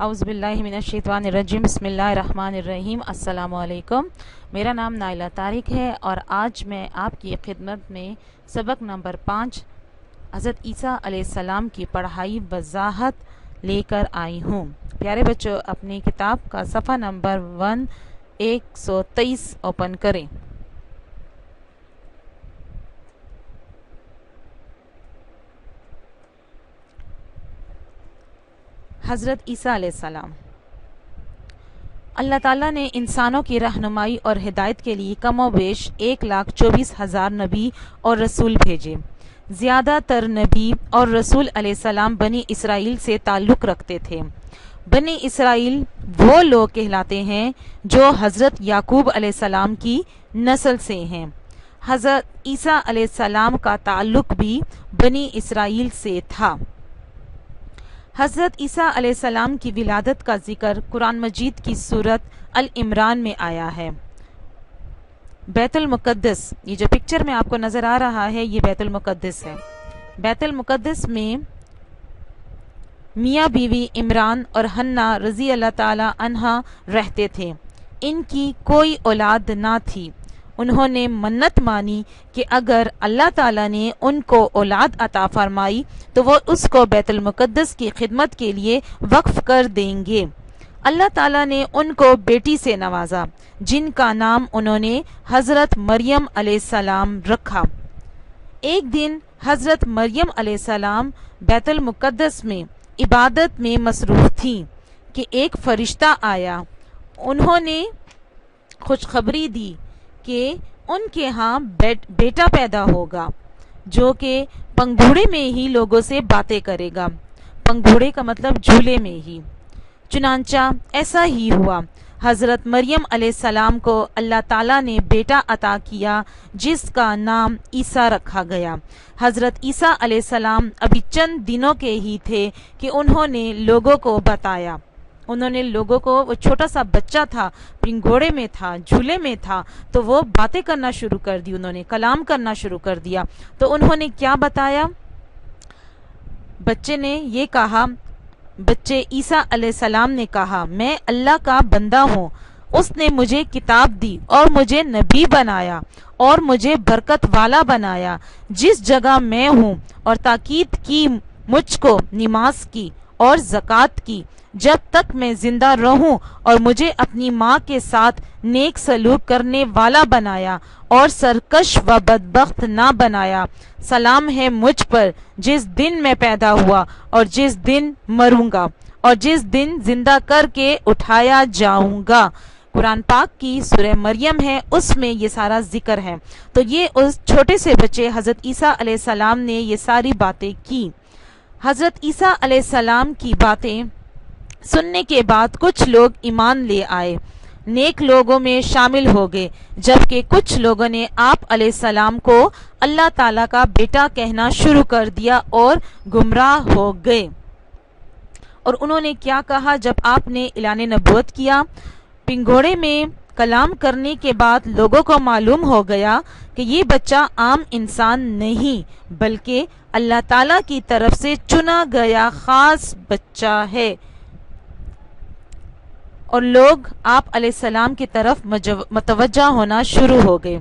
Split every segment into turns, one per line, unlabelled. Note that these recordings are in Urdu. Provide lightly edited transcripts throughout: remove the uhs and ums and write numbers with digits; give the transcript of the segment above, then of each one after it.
اعوذ باللہ من الشیطان الرجیم بسم اللہ الرحمن الرحیم السلام علیکم۔ میرا نام نائلہ طارق ہے اور آج میں آپ کی خدمت میں سبق نمبر 5 حضرت عیسیٰ علیہ السلام کی پڑھائی وضاحت لے کر آئی ہوں۔ پیارے بچوں، اپنی کتاب کا صفحہ نمبر 123 اوپن کریں۔ حضرت عیسیٰ علیہ السلام۔ اللہ تعالیٰ نے انسانوں کی رہنمائی اور ہدایت کے لیے کم و بیش 1,24,000 نبی اور رسول بھیجے۔ زیادہ تر نبی اور رسول علیہ السلام بنی اسرائیل سے تعلق رکھتے تھے۔ بنی اسرائیل وہ لوگ کہلاتے ہیں جو حضرت یعقوب علیہ السلام کی نسل سے ہیں۔ حضرت عیسیٰ علیہ السلام کا تعلق بھی بنی اسرائیل سے تھا۔ حضرت عیسیٰ علیہ السلام کی ولادت کا ذکر قرآن مجید کی سورت العمران میں آیا ہے۔ بیت المقدس، یہ جو پکچر میں آپ کو نظر آ رہا ہے، یہ بیت المقدس ہے۔ بیت المقدس میں میاں بیوی عمران اور حنہ رضی اللہ تعالی عنہا رہتے تھے۔ ان کی کوئی اولاد نہ تھی۔ انہوں نے منت مانی کہ اگر اللہ تعالیٰ نے ان کو اولاد عطا فرمائی تو وہ اس کو بیت المقدس کی خدمت کے لیے وقف کر دیں گے۔ اللہ تعالیٰ نے ان کو بیٹی سے نوازا جن کا نام انہوں نے حضرت مریم علیہ السلام رکھا۔ ایک دن حضرت مریم علیہ السلام بیت المقدس میں عبادت میں مصروف تھیں کہ ایک فرشتہ آیا۔ انہوں نے خوشخبری دی کہ ان کے ہاں بیٹا پیدا ہوگا جو کہ پنگھوڑے میں ہی لوگوں سے باتیں کرے گا۔ پنگھوڑے کا مطلب جھولے میں ہی۔ چنانچہ ایسا ہی ہوا۔ حضرت مریم علیہ السلام کو اللہ تعالیٰ نے بیٹا عطا کیا جس کا نام عیسیٰ رکھا گیا۔ حضرت عیسیٰ علیہ السلام ابھی چند دنوں کے ہی تھے کہ انہوں نے لوگوں کو بتایا۔ انہوں نے لوگوں کو، وہ چھوٹا سا بچہ تھا، پنگھوڑے میں تھا، جھولے میں تھا، تو وہ باتیں کرنا شروع کر دی، انہوں نے کلام کرنا شروع کر دیا۔ تو انہوں نے کیا بتایا؟ بچے نے یہ کہا، بچے عیسیٰ علیہ السلام نے کہا، میں اللہ کا بندہ ہوں، اس نے مجھے کتاب دی اور مجھے نبی بنایا اور مجھے برکت والا بنایا۔ جس جگہ میں ہوں اور تاکید کی مجھ کو نماز کی اور زکوٰۃ کی جب تک میں زندہ رہوں، اور مجھے اپنی ماں کے ساتھ نیک سلوک کرنے والا بنایا اور سرکش و بدبخت نہ بنایا۔ سلام ہے مجھ پر جس دن میں پیدا ہوا اور جس دن مروں گا اور جس دن زندہ کر کے اٹھایا جاؤں گا۔ قرآن پاک کی سورہ مریم ہے، اس میں یہ سارا ذکر ہے۔ تو یہ اس چھوٹے سے بچے حضرت عیسیٰ علیہ السلام نے یہ ساری باتیں کی۔ حضرت عیسیٰ علیہ السلام کی باتیں سننے کے بعد کچھ لوگ ایمان لے آئے، نیک لوگوں میں شامل ہو گئے، جبکہ کچھ لوگوں نے آپ علیہ السلام کو اللہ تعالیٰ کا بیٹا کہنا شروع کر دیا اور گمراہ ہو گئے۔ اور انہوں نے کیا کہا جب آپ نے اعلان نبوت کیا؟ پنگھوڑے میں کلام کرنے کے بعد لوگوں کو معلوم ہو گیا کہ یہ بچہ عام انسان نہیں بلکہ اللہ تعالیٰ کی طرف سے چنا گیا خاص بچہ ہے، اور لوگ آپ علیہ السلام کی طرف متوجہ ہونا شروع ہو گئے۔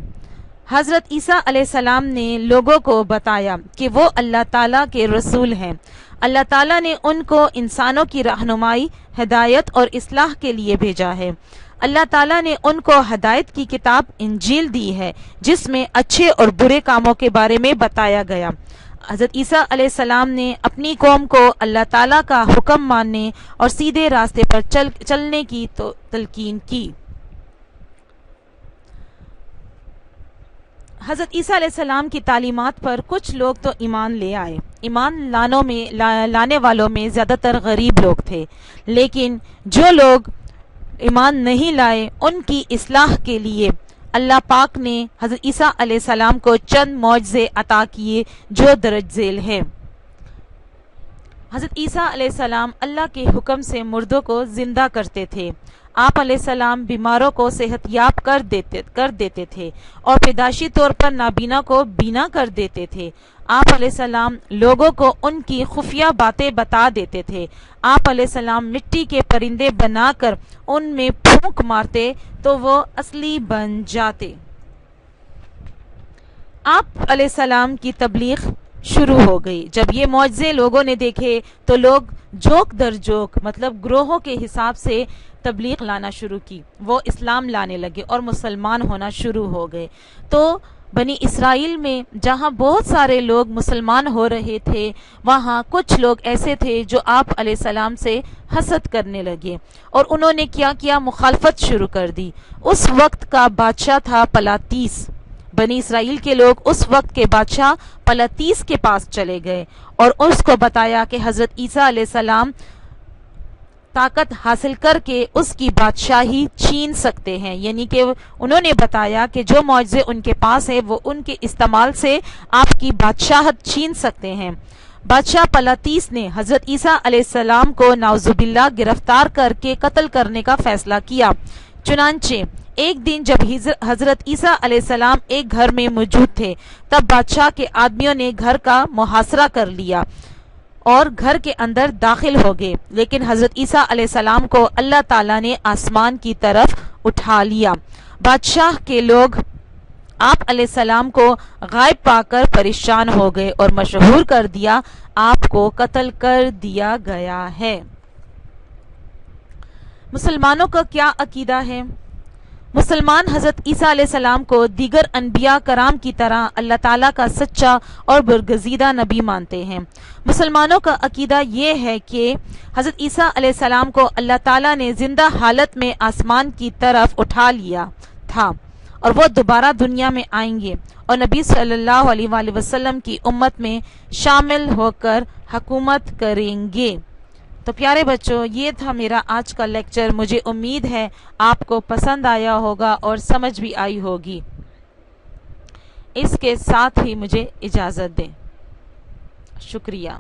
حضرت عیسیٰ علیہ السلام نے لوگوں کو بتایا کہ وہ اللہ تعالیٰ کے رسول ہیں۔ اللہ تعالیٰ نے ان کو انسانوں کی رہنمائی، ہدایت اور اصلاح کے لیے بھیجا ہے۔ اللہ تعالیٰ نے ان کو ہدایت کی کتاب انجیل دی ہے جس میں اچھے اور برے کاموں کے بارے میں بتایا گیا۔ حضرت عیسیٰ علیہ السلام نے اپنی قوم کو اللہ تعالیٰ کا حکم ماننے اور سیدھے راستے پر چلنے کی تلقین کی۔ حضرت عیسیٰ علیہ السلام کی تعلیمات پر کچھ لوگ تو ایمان لے آئے۔ ایمان لانے والوں میں زیادہ تر غریب لوگ تھے، لیکن جو لوگ ایمان نہیں لائے ان کی اصلاح کے لیے اللہ پاک نے حضرت عیسیٰ علیہ السلام کو چند معجزے عطا کیے جو درج ذیل ہیں۔ حضرت عیسیٰ علیہ السلام اللہ کے حکم سے مردوں کو زندہ کرتے تھے، آپ علیہ السلام بیماروں کو صحت یاب کر دیتے تھے اور پیدائشی طور پر نابینا کو بینا کر دیتے تھے، آپ علیہ السلام لوگوں کو ان کی خفیہ باتیں بتا دیتے تھے، آپ علیہ السلام مٹی کے پرندے بنا کر ان میں پھونک مارتے تو وہ اصلی بن جاتے۔ آپ علیہ السلام کی تبلیغ شروع ہو گئی۔ جب یہ معجزے لوگوں نے دیکھے تو لوگ جوک در جوک مطلب گروہوں کے حساب سے تبلیغ لانا شروع کی، وہ اسلام لانے لگے اور مسلمان ہونا شروع ہو گئے۔ تو بنی اسرائیل میں جہاں بہت سارے لوگ مسلمان ہو رہے تھے، وہاں کچھ لوگ ایسے تھے جو آپ علیہ السلام سے حسد کرنے لگے اور انہوں نے کیا مخالفت شروع کر دی۔ اس وقت کا بادشاہ تھا پلاتیس۔ بنی اسرائیل کے لوگ اس وقت کے بادشاہ پلاتیس کے پاس چلے گئے اور اس کو بتایا کہ حضرت عیسیٰ علیہ السلام طاقت حاصل کر کے اس کی بادشاہی چھین سکتے ہیں، یعنی کہ انہوں نے بتایا کہ جو معجزے ان کے پاس ہیں وہ ان کے استعمال سے آپ کی بادشاہت چھین سکتے ہیں۔ بادشاہ پلاتیس نے حضرت عیسیٰ علیہ السلام کو نعوذ باللہ گرفتار کر کے قتل کرنے کا فیصلہ کیا۔ چنانچہ ایک دن جب حضرت عیسیٰ علیہ السلام ایک گھر میں موجود تھے، تب بادشاہ کے آدمیوں نے گھر کا محاصرہ کر لیا اور گھر کے اندر داخل ہو گئے، لیکن حضرت عیسیٰ علیہ السلام کو اللہ تعالیٰ نے آسمان کی طرف اٹھا لیا۔ بادشاہ کے لوگ آپ علیہ السلام کو غائب پا کر پریشان ہو گئے اور مشہور کر دیا، آپ کو قتل کر دیا گیا ہے۔ مسلمانوں کا کیا عقیدہ ہے؟ مسلمان حضرت عیسیٰ علیہ السلام کو دیگر انبیاء کرام کی طرح اللہ تعالیٰ کا سچا اور برگزیدہ نبی مانتے ہیں۔ مسلمانوں کا عقیدہ یہ ہے کہ حضرت عیسیٰ علیہ السلام کو اللہ تعالیٰ نے زندہ حالت میں آسمان کی طرف اٹھا لیا تھا اور وہ دوبارہ دنیا میں آئیں گے اور نبی صلی اللہ علیہ وآلہ وسلم کی امت میں شامل ہو کر حکومت کریں گے۔ تو پیارے بچوں، یہ تھا میرا آج کا لیکچر۔ مجھے امید ہے آپ کو پسند آیا ہوگا اور سمجھ بھی آئی ہوگی۔ اس کے ساتھ ہی مجھے اجازت دیں۔ شکریہ۔